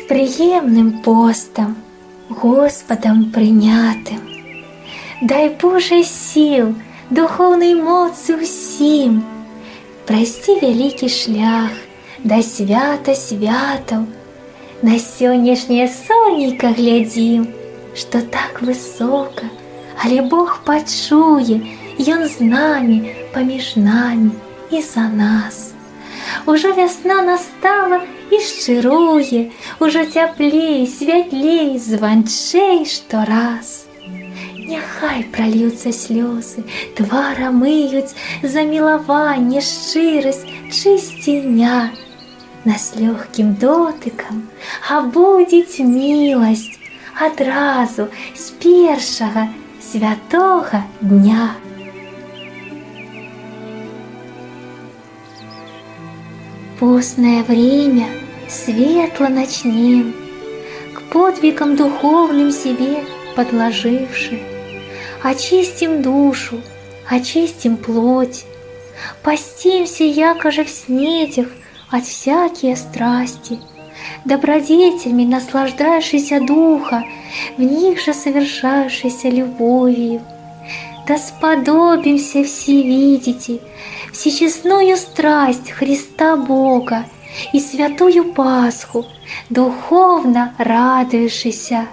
приємним постом, Господом прийнятим. Дай Боже сил, духовної моці усім, прости великий шлях до свята святов. На сённяшняе сонейка глядзім, што так высока, але Бог пачуе, Ён з намі, паміж намі і за нас. Ужо вясна настала і шчыруе, ужо цяплей, святлей, званчэй штораз. Няхай прольюцца слёзы, твар омыюць замілаванне, шчырасць, чысціня. Нас лёгкім дотыкам абудзіць міласць адразу з першага святога дня. Постное время светло начнем, к подвигам духовным себе подложивши. Очистим душу, очистим плоть, постимся, якоже в снедях, от всякие страсти, добродетелями наслаждающийся духа, в них же совершающейся любовью. Да сподобимся все видите всечестную страсть Христа Бога и святую Пасху, духовно радующийся.